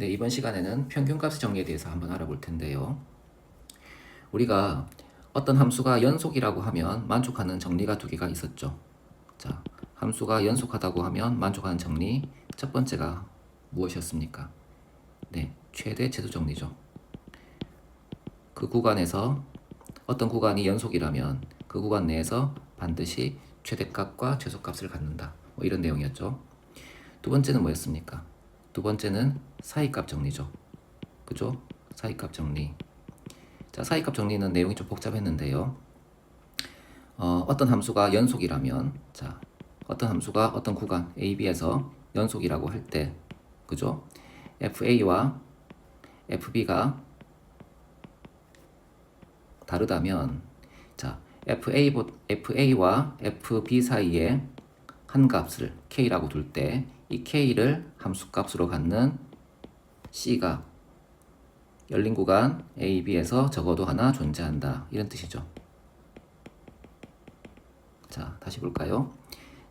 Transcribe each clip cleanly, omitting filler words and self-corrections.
네, 이번 시간에는 평균값의 정리에 대해서 한번 알아볼 텐데요. 우리가 어떤 함수가 연속이라고 하면 만족하는 정리가 두 개가 있었죠. 자, 함수가 연속하다고 하면 만족하는 정리 첫 번째가 무엇이었습니까? 네, 최대 최소 정리죠. 그 구간에서 어떤 구간이 연속이라면 그 구간 내에서 반드시 최대값과 최소값을 갖는다. 뭐 이런 내용이었죠. 두 번째는 뭐였습니까? 두 번째는 사이값 정리죠. 그죠? 사이값 정리. 자, 사이값 정리는 내용이 좀 복잡했는데요. 어떤 함수가 연속이라면, 자, 어떤 함수가 어떤 구간 A, B에서 연속이라고 할 때, 그죠? FA와 FB가 다르다면, 자, FA와 FB 사이에 한 값을 K라고 둘 때, 이 K를 함수값으로 갖는 C가 열린 구간 A, B에서 적어도 하나 존재한다. 이런 뜻이죠. 자, 다시 볼까요?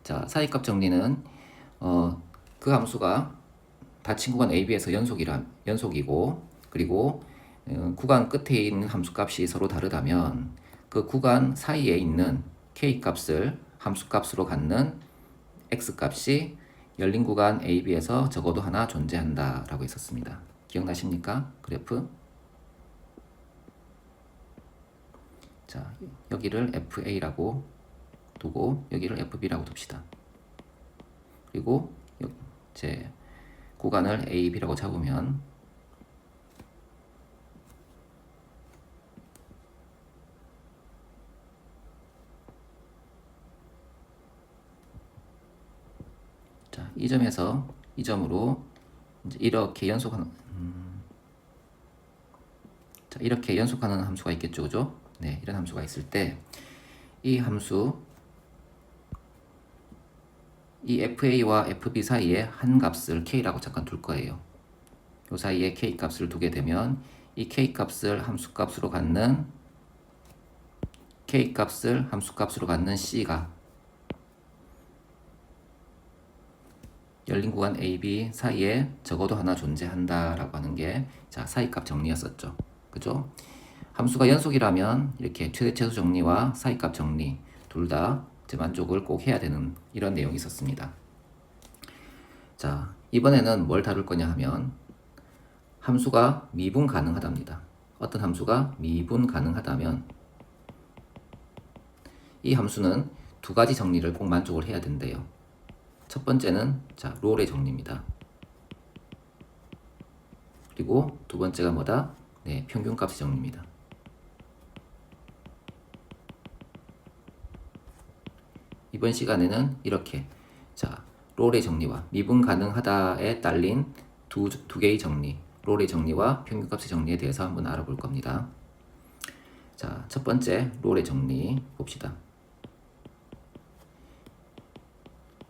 자, 사이값 정리는 그 함수가 닫힌 구간 A, B에서 연속이고 그리고 구간 끝에 있는 함수값이 서로 다르다면 그 구간 사이에 있는 K 값을 함수값으로 갖는 X 값이 열린 구간 A, B에서 적어도 하나 존재한다 라고 했었습니다. 기억나십니까? 그래프. 자, 여기를 FA라고 두고 여기를 FB라고 둡시다. 그리고 제 구간을 A, B라고 잡으면 자, 이 점에서 이 점으로 이제 이렇게 연속하는 자, 이렇게 연속하는 함수가 있겠죠, 그죠? 네, 이런 함수가 있을 때 이 함수 이 FA와 FB 사이에 한 값을 K라고 잠깐 둘 거예요. 이 사이에 K 값을 두게 되면 이 K 값을 함수값으로 갖는 K 값을 함수값으로 갖는 C가 열린 구간 A, B 사이에 적어도 하나 존재한다라고 하는 게 자, 사이값 정리였었죠. 그죠? 함수가 연속이라면 이렇게 최대 최소 정리와 사이값 정리 둘 다 만족을 꼭 해야 되는 이런 내용이 있었습니다. 자, 이번에는 뭘 다룰 거냐 하면 함수가 미분 가능하답니다. 어떤 함수가 미분 가능하다면 이 함수는 두 가지 정리를 꼭 만족을 해야 된대요. 첫 번째는 자, 롤의 정리입니다. 그리고 두 번째가 뭐다? 네, 평균값의 정리입니다. 이번 시간에는 이렇게 자, 롤의 정리와 미분 가능하다에 딸린 두 개의 정리, 롤의 정리와 평균값의 정리에 대해서 한번 알아볼 겁니다. 자, 첫 번째 롤의 정리 봅시다.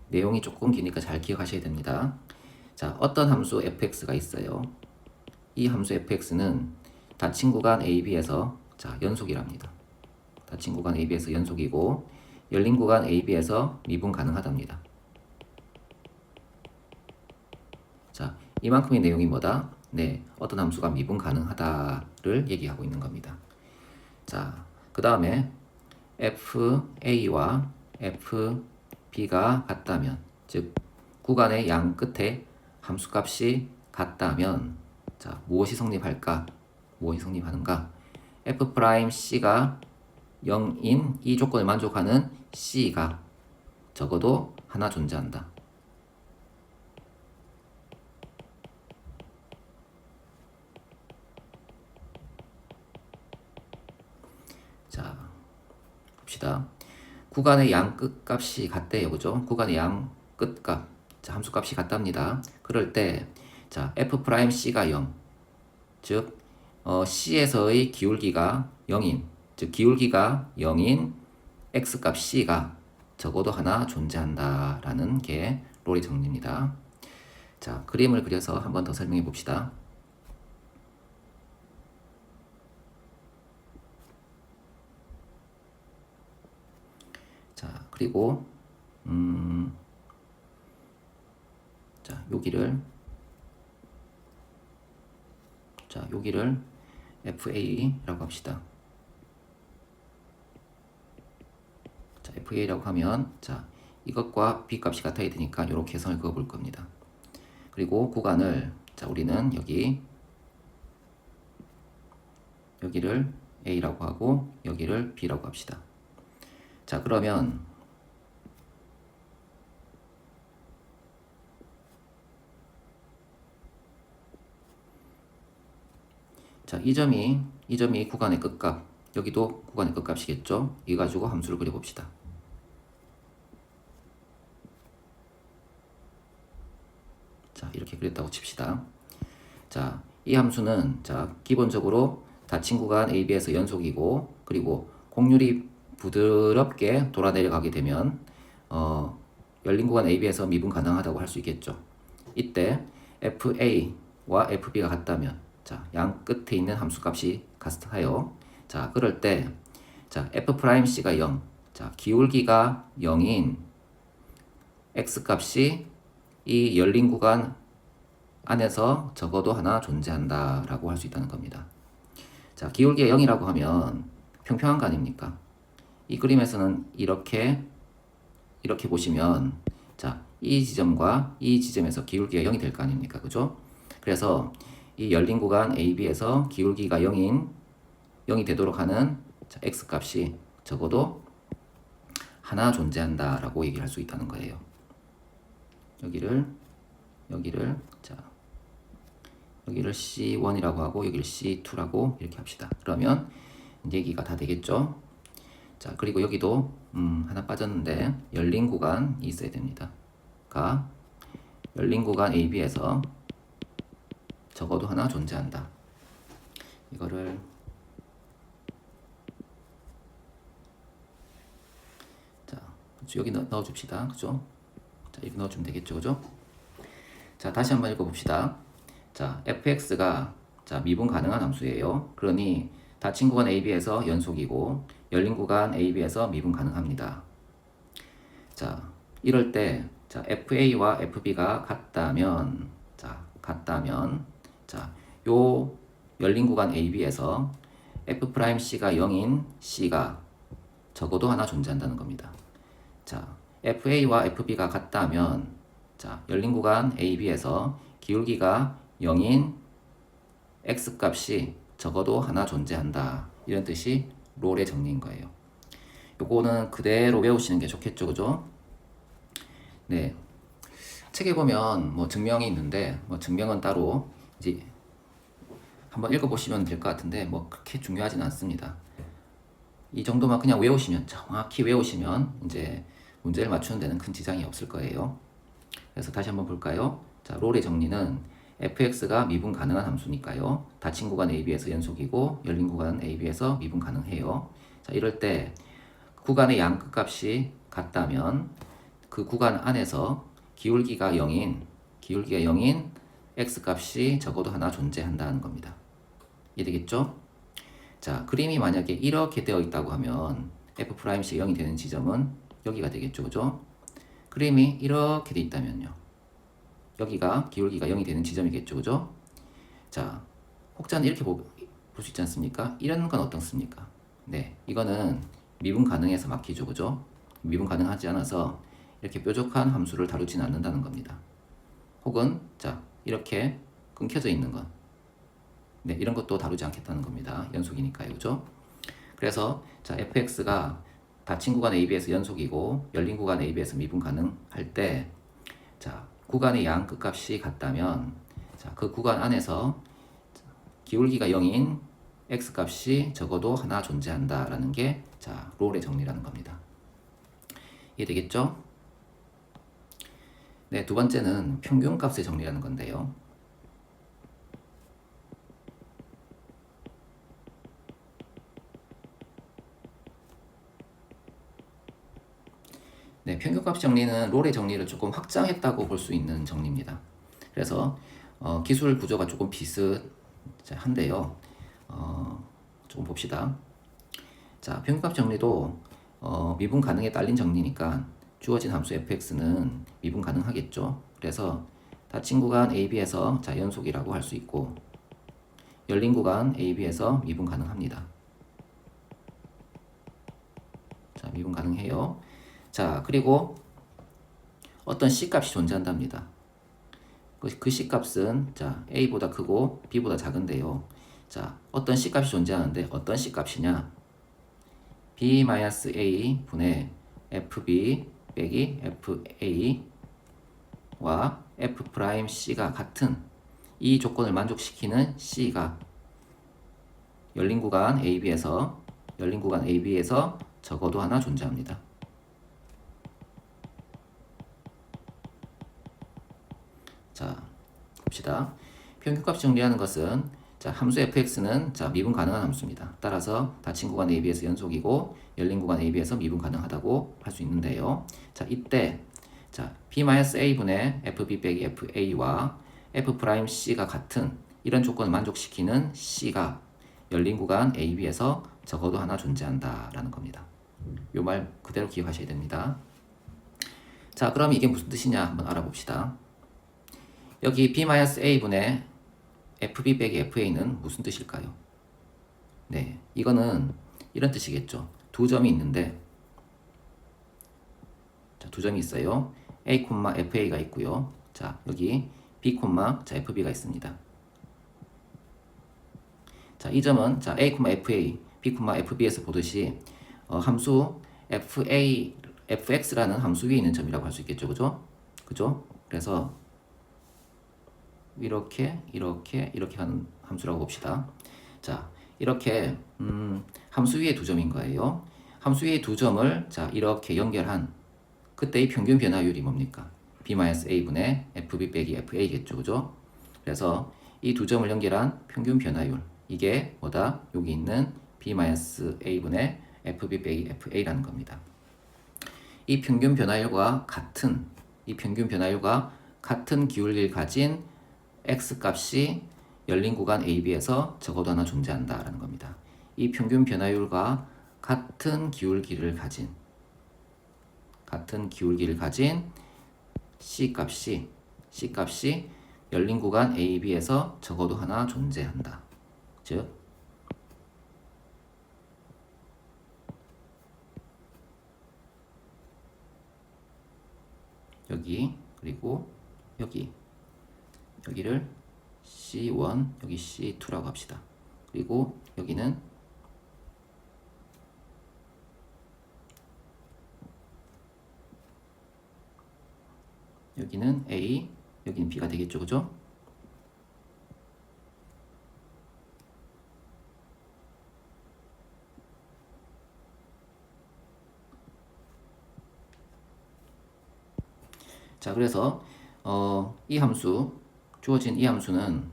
내용이 조금 기니까 잘 기억하셔야 됩니다. 자, 어떤 함수 fx가 있어요. 이 함수 fx는 닫힌 구간 AB에서 자, 연속이랍니다. 닫힌 구간 AB에서 연속이고 열린 구간 AB에서 미분 가능하답니다. 자, 이만큼의 내용이 뭐다? 네, 어떤 함수가 미분 가능하다를 얘기하고 있는 겁니다. 자, 그 다음에 FA와 FB가 같다면, 즉 구간의 양 끝에 함수값이 같다면, 자, 무엇이 성립할까? 무엇이 성립하는가? F'C가 0인 이 조건을 만족하는 C가 적어도 하나 존재한다. 자, 봅시다. 구간의 양 끝값이 같대요. 그죠? 구간의 양 끝값. 자, 함수값이 같답니다. 그럴 때, 자, F'C가 0. 즉, C에서의 기울기가 0인, 즉, 기울기가 0인 X값 C가 적어도 하나 존재한다라는 게 롤의 정리입니다. 자, 그림을 그려서 한번 더 설명해 봅시다. 자, 그리고 자, 여기를 자, 여기를 FA라고 합시다. 자, FA라고 하면 자, 이것과 B 값이 같아야 되니까 이렇게 선을 그어 볼 겁니다. 그리고 구간을 자, 우리는 여기를 A라고 하고 여기를 B라고 합시다. 자, 그러면 자, 이 점이 구간의 끝값, 여기도 구간의 끝값이겠죠? 이 가지고 함수를 그려봅시다. 자, 이렇게 그렸다고 칩시다. 자, 이 함수는 자, 기본적으로 닫힌 구간 AB에서 연속이고, 그리고 곡률이 부드럽게 돌아 내려가게 되면 열린 구간 AB에서 미분 가능하다고 할 수 있겠죠. 이때 FA와 FB가 같다면 자, 양 끝에 있는 함수 값이 같아요. 자, 그럴 때 자, F'C가 0. 자, 기울기가 0인 X 값이 이 열린 구간 안에서 적어도 하나 존재한다 라고 할 수 있다는 겁니다. 자, 기울기가 0이라고 하면 평평한 거 아닙니까? 이 그림에서는 이렇게 보시면 자, 이 지점과 이 지점에서 기울기가 0이 될 거 아닙니까? 그죠? 그래서 이 열린 구간 AB에서 기울기가 0이 되도록 하는 자, X 값이 적어도 하나 존재한다 라고 얘기할 수 있다는 거예요. 여기를 C1이라고 하고 여기를 C2라고 이렇게 합시다. 그러면 얘기가 다 되겠죠? 자, 그리고 여기도 하나 빠졌는데 열린 구간이 있어야 됩니다. 열린 구간 AB에서 적어도 하나 존재한다. 이거를 자, 여기 넣어줍시다. 그죠? 자, 이렇게 넣어주면 되겠죠? 그죠? 자, 다시 한번 읽어봅시다. 자, fx가 자, 미분 가능한 함수예요. 그러니 닫힌 구간 AB에서 연속이고 열린 구간 AB에서 미분 가능합니다. 자, 이럴 때 자, FA와 FB가 같다면 자, 요 열린 구간 AB에서 F'C가 0인 C가 적어도 하나 존재한다는 겁니다. 자, FA와 FB가 같다면 자, 열린 구간 AB에서 기울기가 0인 X 값이 적어도 하나 존재한다. 이런 뜻이 롤의 정리인 거예요. 요거는 그대로 외우시는 게 좋겠죠, 그죠? 네. 책에 보면 뭐 증명이 있는데 뭐 증명은 따로 이제 한번 읽어보시면 될 것 같은데 뭐 그렇게 중요하진 않습니다. 이 정도만 그냥 외우시면 정확히 외우시면 이제 문제를 맞추는 데는 큰 지장이 없을 거예요. 그래서 다시 한번 볼까요? 자, 롤의 정리는 fx가 미분 가능한 함수니까요. 닫힌 구간 AB에서 연속이고 열린 구간 AB에서 미분 가능해요. 자, 이럴 때 구간의 양 끝값이 같다면 그 구간 안에서 기울기가 0인 x 값이 적어도 하나 존재한다는 겁니다. 이해되겠죠? 자, 그림이 만약에 이렇게 되어 있다고 하면 F'C가 0이 되는 지점은 여기가 되겠죠, 그죠? 그림이 이렇게 돼 있다면요. 여기가 기울기가 0이 되는 지점이겠죠, 그죠? 자, 혹자는 이렇게 볼 수 있지 않습니까? 이런 건 어떻습니까? 네, 이거는 미분 가능해서 막히죠, 그죠? 미분 가능하지 않아서 이렇게 뾰족한 함수를 다루지는 않는다는 겁니다. 혹은 자, 이렇게 끊겨져 있는 건 네, 이런 것도 다루지 않겠다는 겁니다. 연속이니까요, 그죠? 그래서 자, fx가 닫힌 구간 AB에서 연속이고 열린 구간 AB에서 미분 가능할 때 자, 구간의 양 끝값이 같다면 자, 그 구간 안에서 기울기가 0인 x 값이 적어도 하나 존재한다라는 게 자, 롤의 정리라는 겁니다. 이해되겠죠? 네, 두 번째는 평균값의 정리라는 건데요. 네, 평균값 정리는 롤의 정리를 조금 확장했다고 볼 수 있는 정리입니다. 그래서 기술 구조가 조금 비슷한데요. 조금 봅시다. 자, 평균값 정리도 미분 가능에 딸린 정리니까 주어진 함수 fx는 미분 가능하겠죠. 그래서 닫힌 구간 AB에서 자, 연속이라고 할 수 있고 열린 구간 AB에서 미분 가능합니다. 자, 미분 가능해요. 자, 그리고 어떤 C값이 존재한답니다. 그 C값은 자, A보다 크고 B보다 작은데요. 자, 어떤 C값이 존재하는데 어떤 C값이냐? B-A 분의 FB 빼기 FA와 F'C가 같은 이 조건을 만족시키는 C가 열린 구간 AB에서 적어도 하나 존재합니다. 자, 봅시다. 평균값 정리하는 것은 자, 함수 fx는 자, 미분 가능한 함수입니다. 따라서 닫힌 구간 AB에서 연속이고 열린 구간 AB에서 미분 가능하다고 할 수 있는데요. 자, 이때 자, B-A분의 FB 빼기 FA와 F'C가 같은 이런 조건을 만족시키는 C가 열린 구간 AB에서 적어도 하나 존재한다라는 겁니다. 요 말 그대로 기억하셔야 됩니다. 자, 그럼 이게 무슨 뜻이냐 한번 알아봅시다. 여기 B-A분의 FB 빼기 FA는 무슨 뜻일까요? 네, 이거는 이런 뜻이겠죠. 두 점이 있는데 자, 두 점이 있어요. A, FA가 있고요. 자, 여기 B, 자, FB가 있습니다. 자, 이 점은 자, A, FA, B, FB에서 보듯이 함수 fx라는 함수 위에 있는 점이라고 할 수 있겠죠. 그죠? 그래서 이렇게 가는 함수라고 봅시다. 자, 이렇게 함수 위에 두 점인 거예요. 함수 위에 두 점을 자, 이렇게 연결한 그때의 평균 변화율이 뭡니까? B-A분의 FB 빼기 FA겠죠. 그죠? 그래서 이 두 점을 연결한 평균 변화율 이게 뭐다? 여기 있는 B-A분의 FB 빼기 FA라는 겁니다. 이 평균 변화율과 같은 기울기를 가진 X값이 열린 구간 AB에서 적어도 하나 존재한다라는 겁니다. 이 평균 변화율과 같은 기울기를 가진 C값이 열린 구간 AB에서 적어도 하나 존재한다. 즉 여기 그리고 여기를 C1 여기 C2라고 합시다. 그리고 여기는 A, 여기는 B가 되겠죠. 그죠? 자, 그래서 이 함수 주어진 이 함수는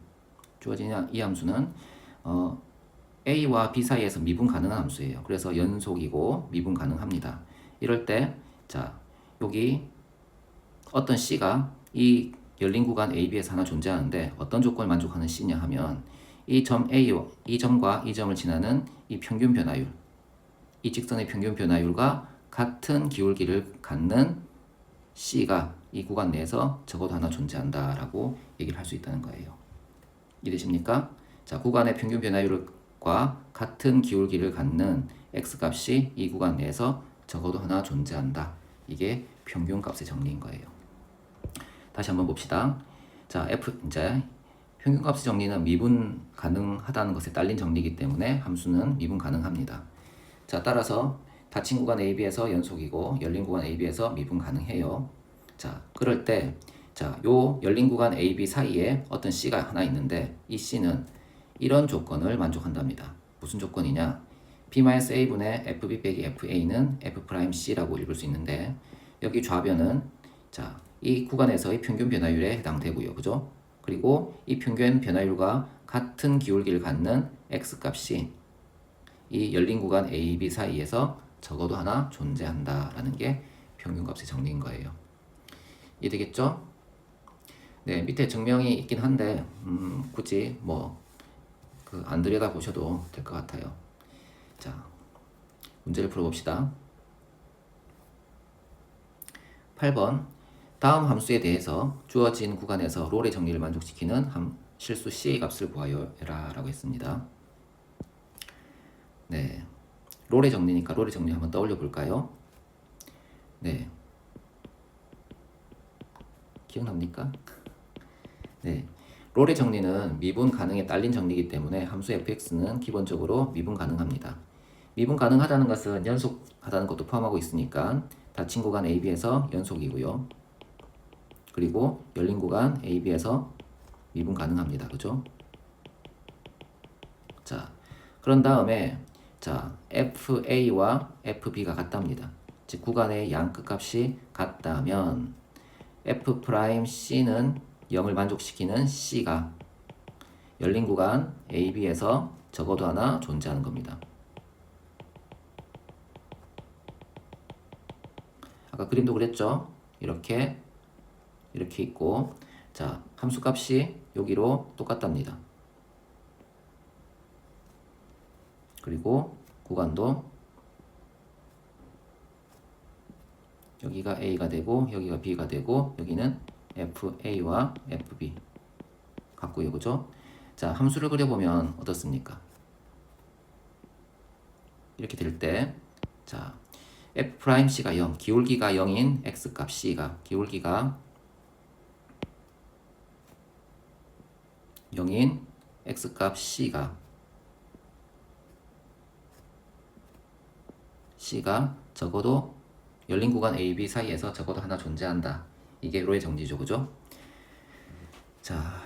A와 B 사이에서 미분 가능한 함수예요. 그래서 연속이고 미분 가능합니다. 이럴 때 자, 여기 어떤 C가 이 열린 구간 AB에서 하나 존재하는데 어떤 조건을 만족하는 C냐 하면 이 점 A, 이 점과 이 점을 지나는 이 평균 변화율, 이 직선의 평균 변화율과 같은 기울기를 갖는 C가 이 구간 내에서 적어도 하나 존재한다라고 얘기를 할 수 있다는 거예요. 이해되십니까? 자, 구간의 평균 변화율과 같은 기울기를 갖는 X값이 이 구간 내에서 적어도 하나 존재한다. 이게 평균값의 정리인 거예요. 다시 한번 봅시다. 자, 이제 평균값의 정리는 미분 가능하다는 것에 딸린 정리이기 때문에 함수는 미분 가능합니다. 자, 따라서 닫힌 구간 AB에서 연속이고 열린 구간 AB에서 미분 가능해요. 자, 그럴 때 자, 요 열린 구간 AB 사이에 어떤 C가 하나 있는데 이 C는 이런 조건을 만족한답니다. 무슨 조건이냐? B-A분의 FB 빼기 FA는 F'C라고 읽을 수 있는데 여기 좌변은 자, 이 구간에서의 평균 변화율에 해당되고요. 그죠? 그리고 이 평균 변화율과 같은 기울기를 갖는 X값이 이 열린 구간 AB 사이에서 적어도 하나 존재한다라는 게 평균값의 정리인 거예요. 이해되겠죠? 네, 밑에 증명이 있긴 한데 굳이 뭐 안 들여다 보셔도 될 것 같아요. 자, 문제를 풀어봅시다. 8번 다음 함수에 대해서 주어진 구간에서 롤의 정리를 만족시키는 실수 C의 값을 구하여라 라고 했습니다. 네, 롤의 정리니까 롤의 정리 한번 떠올려 볼까요? 네, 기억납니까? 네, 롤의 정리는 미분 가능에 딸린 정리이기 때문에 함수 fx는 기본적으로 미분 가능합니다. 미분 가능하다는 것은 연속하다는 것도 포함하고 있으니까 닫힌 구간 AB에서 연속이고요. 그리고 열린 구간 AB에서 미분 가능합니다. 그죠? 자, 그런 다음에 자, FA와 FB가 같답니다. 즉 구간의 양 끝값이 같다면 F'C는 0을 만족시키는 C가 열린 구간 AB에서 적어도 하나 존재하는 겁니다. 아까 그림도 그랬죠? 이렇게 있고 자, 함수 값이 여기로 똑같답니다. 그리고 구간도 여기가 A가 되고 여기가 B가 되고 여기는 FA와 FB 같고요. 그죠? 자, 함수를 그려보면 어떻습니까? 이렇게 될 때 자, F'C가 0, 기울기가 0인 X값 C가 기울기가 0인 X값 C가 적어도 열린 구간 A, B 사이에서 적어도 하나 존재한다. 이게 롤의 정리죠. 그죠? 자,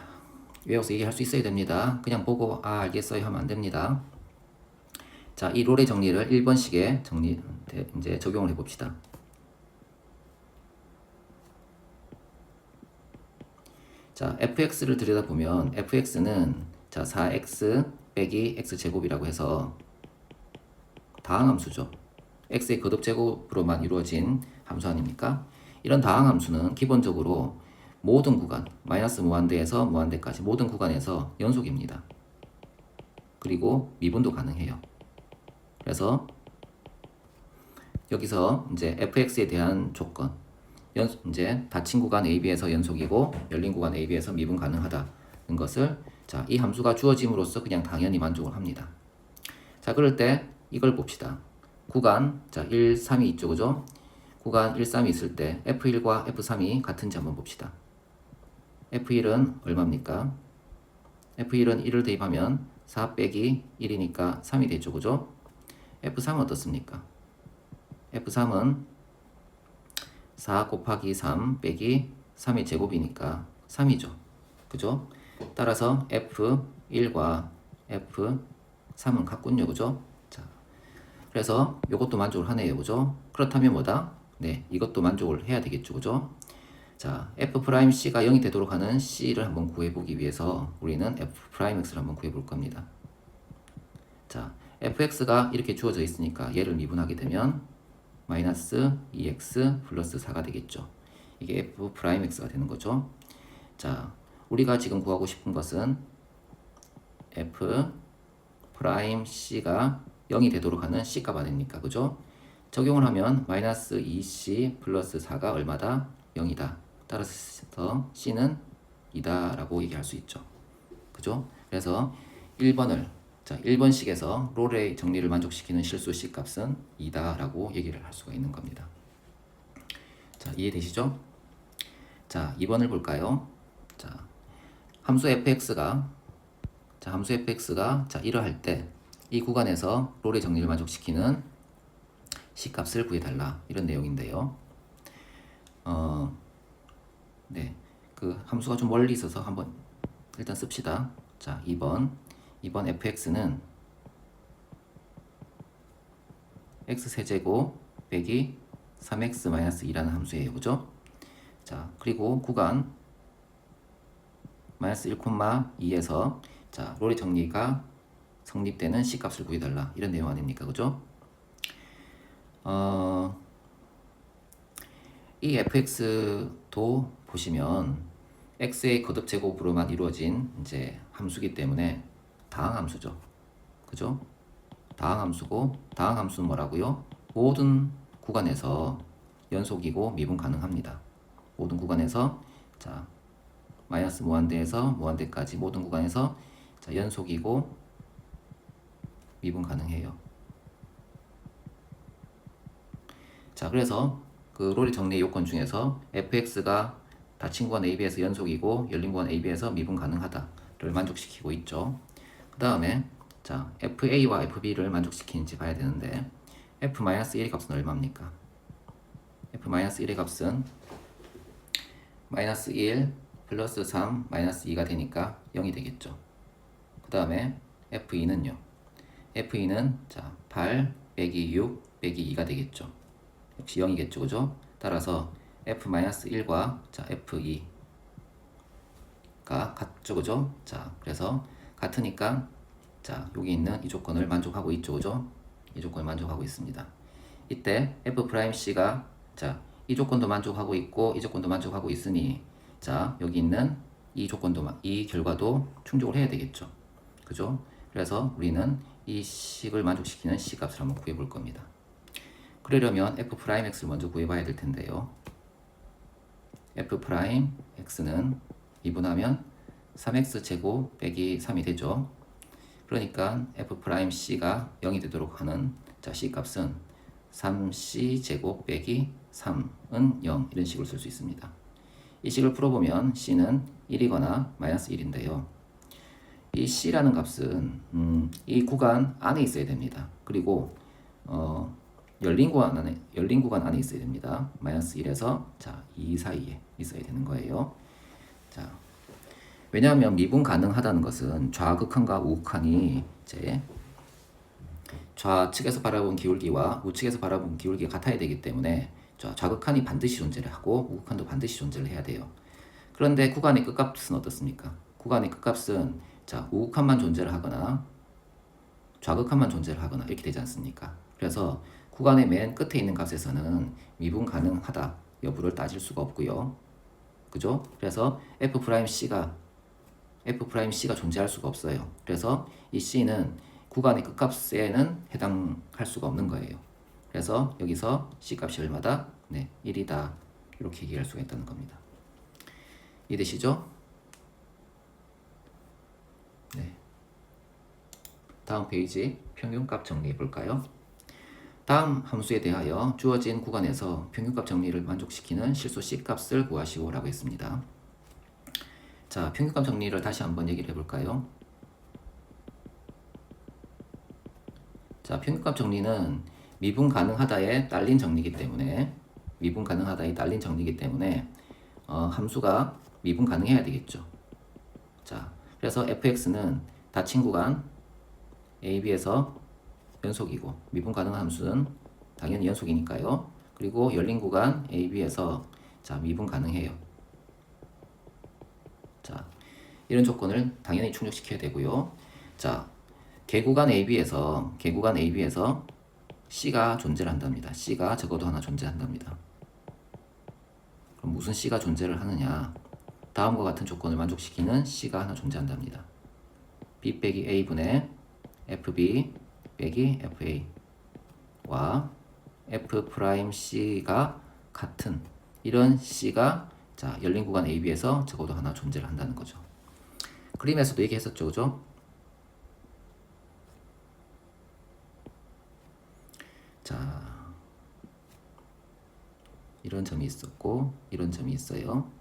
외워서 얘기할 수 있어야 됩니다. 그냥 보고 알겠어요 하면 안 됩니다. 자, 이 롤의 정리를 1번식에 이제 적용을 해 봅시다. 자, fx를 들여다보면 fx는 자, 4x 빼기 x제곱이라고 해서 다항함수죠. x의 거듭제곱으로만 이루어진 함수 아닙니까? 이런 다항함수는 기본적으로 모든 구간, 마이너스 무한대에서 무한대까지 모든 구간에서 연속입니다. 그리고 미분도 가능해요. 그래서 여기서 이제 fx에 대한 조건, 이제 닫힌 구간 AB에서 연속이고 열린 구간 AB에서 미분 가능하다는 것을 자, 이 함수가 주어짐으로써 그냥 당연히 만족을 합니다. 자, 그럴 때 이걸 봅시다. 구간 자 1, 3이 있죠. 그죠? 구간 1, 3이 있을 때 F1과 F3이 같은지 한번 봅시다. F1은 얼마입니까? F1은 1을 대입하면 4 빼기 1이니까 3이 되죠. 그죠? F3은 어떻습니까? F3은 4 곱하기 3 빼기 3의 제곱이니까 3이죠. 그죠? 따라서 F1과 F3은 같군요. 그죠? 자, 그래서 이것도 만족을 하네요. 그죠? 그렇다면 뭐다? 네, 이것도 만족을 해야 되겠죠. 그죠? 자, F'C가 0이 되도록 하는 C를 한번 구해보기 위해서 우리는 F'X를 한번 구해볼 겁니다. 자, Fx가 이렇게 주어져 있으니까 얘를 미분하게 되면 마이너스 2x 플러스 4가 되겠죠. 이게 F'X가 되는 거죠. 자, 우리가 지금 구하고 싶은 것은 F'C가 0이 되도록 하는 C값 아닙니까? 그죠? 적용을 하면 마이너스 2C 플러스 4가 얼마다? 0이다. 따라서 C는 2다 라고 얘기할 수 있죠. 그죠? 그래서 1번을 자, 1번식에서 롤의 정리를 만족시키는 실수 C값은 2다 라고 얘기를 할 수가 있는 겁니다. 자, 이해되시죠? 자, 2번을 볼까요? 자, 함수 fx가 자, 이러할 때 이 구간에서 롤의 정리를 만족시키는 C값을 구해달라 이런 내용인데요. 네, 그 함수가 좀 멀리 있어서 한번 일단 씁시다. 자, 2번 fx는 x세제곱 빼기 3x-2라는 함수예요. 그죠? 자, 그리고 구간 마이너스 1,2에서 자, 롤의 정리가 성립되는 C값을 구해달라 이런 내용 아닙니까? 그죠? 이 fx도 보시면 x의 거듭 제곱으로만 이루어진 이제 함수기 때문에 다항함수죠. 그죠? 다항함수고 다항함수는 뭐라고요? 모든 구간에서 연속이고 미분 가능합니다. 모든 구간에서 자, 마이너스 무한대에서 무한대까지 모든 구간에서 자, 연속이고 미분 가능해요. 자, 그래서 그 로리 정리 요건 중에서 fx가 닫힌 구간 AB에서 연속이고 열린 구간 AB에서 미분 가능하다를 만족시키고 있죠. 그 다음에 자, FA와 FB를 만족시키는지 봐야 되는데 F-1의 값은 얼마입니까? F-1의 값은 마이너스 1 플러스 3 마이너스 2가 되니까 0이 되겠죠. 그 다음에 F2는요. F2는 자, 8 빼기 6 빼기 2가 되겠죠. 역시 0이겠죠. 그죠? 따라서 F-1과 자, F2가 같죠. 그죠? 자, 그래서 같으니까 자, 여기 있는 이 조건을 만족하고 있죠. 그죠? 이 조건을 만족하고 있습니다. 이때 F'C가 자, 이 조건도 만족하고 있고 이 조건도 만족하고 있으니 자, 여기 있는 이 조건도 이 결과도 충족을 해야 되겠죠. 그죠? 그래서 우리는 이 식을 만족시키는 C 값을 한번 구해 볼 겁니다. 그러려면 F'X를 먼저 구해 봐야 될 텐데요. F'X는 미분하면 3x 제곱 빼기 3이 되죠. 그러니까 F'C가 0이 되도록 하는 자, C 값은 3C 제곱 빼기 3은 0 이런 식으로 쓸 수 있습니다. 이 식을 풀어보면 C는 1이거나 마이너스 1인데요. 이 C라는 값은 이 구간 안에 있어야 됩니다. 그리고 열린 구간 안에 있어야 됩니다. 마이너스 1에서 자, 2 사이에 있어야 되는 거예요. 자, 왜냐하면 미분 가능하다는 것은 좌극한과 우극한이 이제 좌측에서 바라본 기울기와 우측에서 바라본 기울기가 같아야 되기 때문에 좌극한이 반드시 존재를 하고 우극한도 반드시 존재를 해야 돼요. 그런데 구간의 끝값은 어떻습니까? 구간의 끝값은 자, 우극한만 존재를 하거나 좌극한만 존재를 하거나 이렇게 되지 않습니까? 그래서 구간의 맨 끝에 있는 값에서는 미분 가능하다 여부를 따질 수가 없고요. 그죠? 그래서 F'C가 존재할 수가 없어요. 그래서 이 C는 구간의 끝값에는 해당할 수가 없는 거예요. 그래서 여기서 C 값이 얼마다? 네, 1이다. 이렇게 얘기할 수가 있다는 겁니다. 이해되시죠? 네. 다음 페이지 평균값 정리해 볼까요? 다음 함수에 대하여 주어진 구간에서 평균값 정리를 만족시키는 실수 C값을 구하시오 라고 했습니다. 자, 평균값 정리를 다시 한번 얘기를 해볼까요? 자, 평균값 정리는 미분 가능하다에 딸린 정리이기 때문에 함수가 미분 가능해야 되겠죠. 자, 그래서 fx는 닫힌 구간 AB에서 연속이고 미분 가능한 함수는 당연히 연속이니까요. 그리고 열린 구간 AB에서 자, 미분 가능해요. 자, 이런 조건을 당연히 충족시켜야 되고요. 자, 개구간 AB에서 C가 존재를 한답니다. C가 적어도 하나 존재한답니다. 그럼 무슨 C가 존재를 하느냐? 다음과 같은 조건을 만족시키는 C가 하나 존재한답니다. B 빼기 A분의 FB 빼기 FA와 F'C가 같은 이런 C가 자, 열린 구간 AB에서 적어도 하나 존재를 한다는 거죠. 그림에서도 얘기했었죠. 그죠? 자, 이런 점이 있었고 이런 점이 있어요.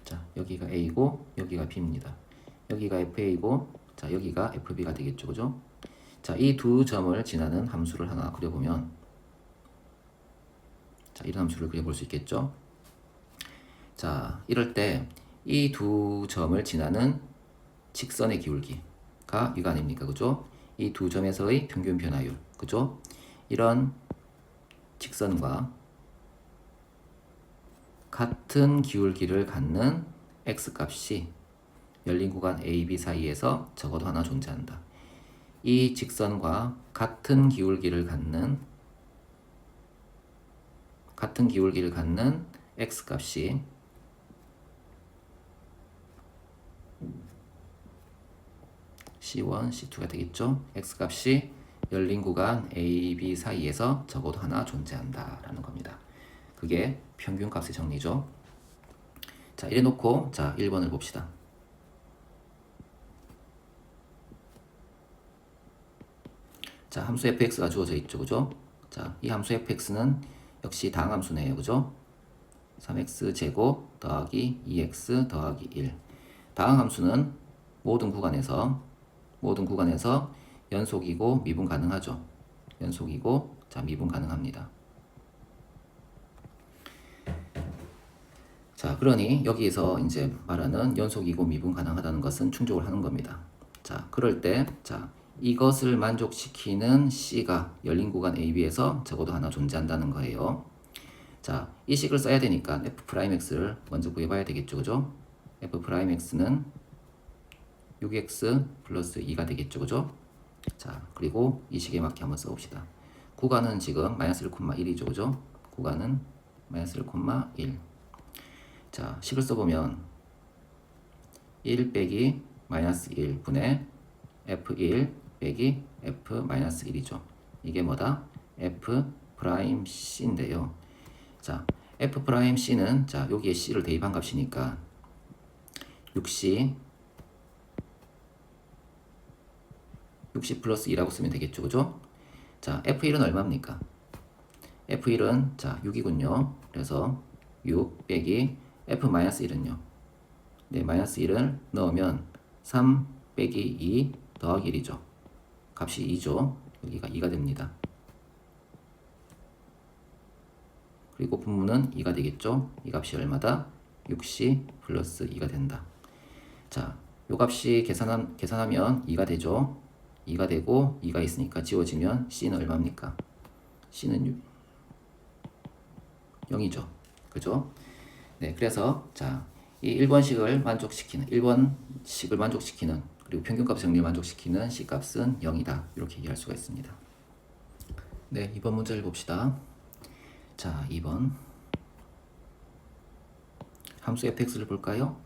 자, 여기가 A고 여기가 B입니다. 여기가 FA고 자, 여기가 FB가 되겠죠. 그죠? 자, 이 두 점을 지나는 함수를 하나 그려보면 자, 이런 함수를 그려볼 수 있겠죠. 자, 이럴 때 이 두 점을 지나는 직선의 기울기가 이거 아닙니까? 그죠? 이 두 점에서의 평균 변화율. 그죠? 이런 직선과 같은 기울기를 갖는 x값이 열린 구간 A, B 사이에서 적어도 하나 존재한다. 이 직선과 같은 기울기를 갖는 x값이 C1, C2가 되겠죠. X값이 열린 구간 A, B 사이에서 적어도 하나 존재한다 라는 겁니다. 그게 평균값의 정리죠. 자, 이래 놓고 자 1번을 봅시다. 자, 함수 fx가 주어져 있죠. 그죠? 자, 이 함수 fx는 역시 다항함수네요. 그죠? 3x제곱 더하기 2x 더하기 1. 다항함수는 모든 구간에서 연속이고 미분 가능하죠. 연속이고 자 미분 가능합니다. 자, 그러니 여기에서 이제 말하는 연속이고 미분 가능하다는 것은 충족을 하는 겁니다. 자, 그럴 때 자, 이것을 만족시키는 C가 열린 구간 AB에서 적어도 하나 존재한다는 거예요. 자, 이 식을 써야 되니까 f'x를 먼저 구해봐야 되겠죠. 그죠? f'x는 6x 플러스 2가 되겠죠. 그죠? 자, 그리고 이 식에 맞게 한번 써봅시다. 구간은 지금 마이너스 1,1이죠. 그죠? 구간은 마이너스 1,1. 자, 식을 써보면 1 빼기 마이너스 1 분의 f1 빼기 f 마이너스 1이죠. 이게 뭐다? f 프라임 c인데요. 자, f 프라임 c는 자 여기에 c를 대입한 값이니까 6c 플러스 2라고 쓰면 되겠죠. 그죠? 자, f1은 얼마입니까? f1은 자 6이군요. 그래서 6 빼기 f 마이너스 1은요. 네, 마이너스 1을 넣으면 3 빼기 2 더하기 1이죠. 값이 2죠. 여기가 2가 됩니다. 그리고 분모는 2가 되겠죠. 이 값이 얼마다? 6c 플러스 2가 된다. 자, 요 값이 계산하면 2가 되죠. 2가 되고 2가 있으니까 지워지면 c는 얼마입니까? c는 0이죠. 그죠? 네, 그래서 자, 이 1번식을 만족시키는 그리고 평균값 정리를 만족시키는 C값은 0이다. 이렇게 얘기할 수가 있습니다. 네, 2번 문제를 봅시다. 자, 2번 함수 fx를 볼까요?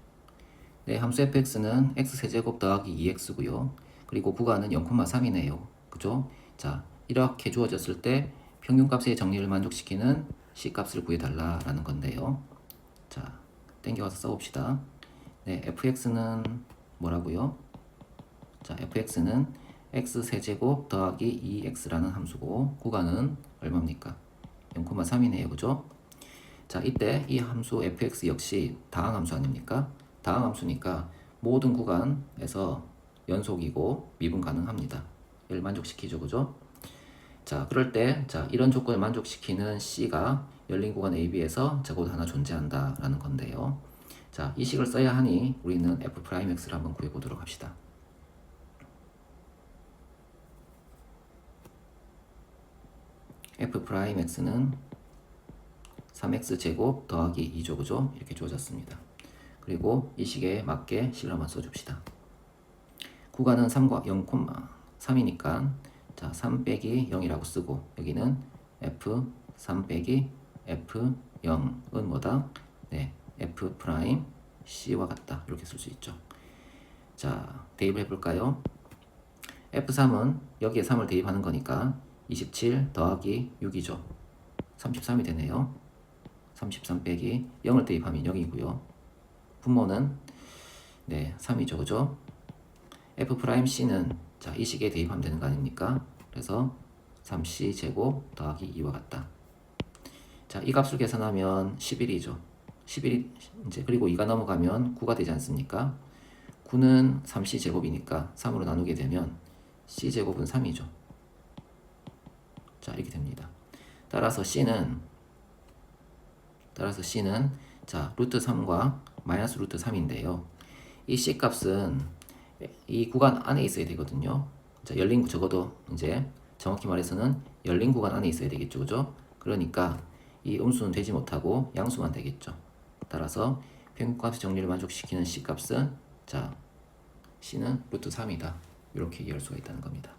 네, 함수 fx는 x세제곱 더하기 2x고요. 그리고 구간은 0,3이네요. 그죠? 자, 이렇게 주어졌을 때 평균값의 정리를 만족시키는 C값을 구해달라라는 건데요. 자, 땡겨와서 써봅시다. 네, fx는 뭐라고요? 자, fx는 x세제곱 더하기 2x라는 함수고 구간은 얼마입니까? 0,3이네요. 그죠? 자, 이때 이 함수 fx 역시 다항함수 아닙니까? 다항함수니까 모든 구간에서 연속이고 미분 가능합니다. 얘를 만족시키죠. 그죠? 자, 그럴 때 자, 이런 조건을 만족시키는 C가 열린 구간 AB에서 적어도 하나 존재한다 라는 건데요. 자, 이 식을 써야 하니 우리는 f'x를 한번 구해보도록 합시다. f'x는 3x제곱 더하기 2죠. 그죠? 이렇게 주어졌습니다. 그리고 이 식에 맞게 식을 한번 써줍시다. 구간은 3과 0,3이니까 자, 3 빼기 0이라고 쓰고 여기는 f 3 빼기 f 0은 뭐다? 네, f 프라임 c와 같다. 이렇게 쓸 수 있죠. 자, 대입을 해볼까요? f3은 여기에 3을 대입하는 거니까 27 더하기 6이죠. 33이 되네요. 33 빼기 0을 대입하면 0이고요. 분모는 네, 3이죠. 그죠? f 프라임 c는 자, 이 식에 대입하면 되는 거 아닙니까? 그래서 3c 제곱 더하기 2와 같다. 자, 이 값을 계산하면 11이죠. 11 이제 그리고 2가 넘어가면 9가 되지 않습니까? 9는 3c 제곱이니까 3으로 나누게 되면 c 제곱은 3이죠. 자, 이렇게 됩니다. 따라서 C는 자, 루트 3과 마이너스 루트 3인데요. 이 C 값은 이 구간 안에 있어야 되거든요. 자, 적어도 이제 정확히 말해서는 열린 구간 안에 있어야 되겠죠. 그죠? 그러니까 이 음수는 되지 못하고 양수만 되겠죠. 따라서 평균값의 정리를 만족시키는 C 값은 자, C는 루트 3이다. 이렇게 이해할 수가 있다는 겁니다.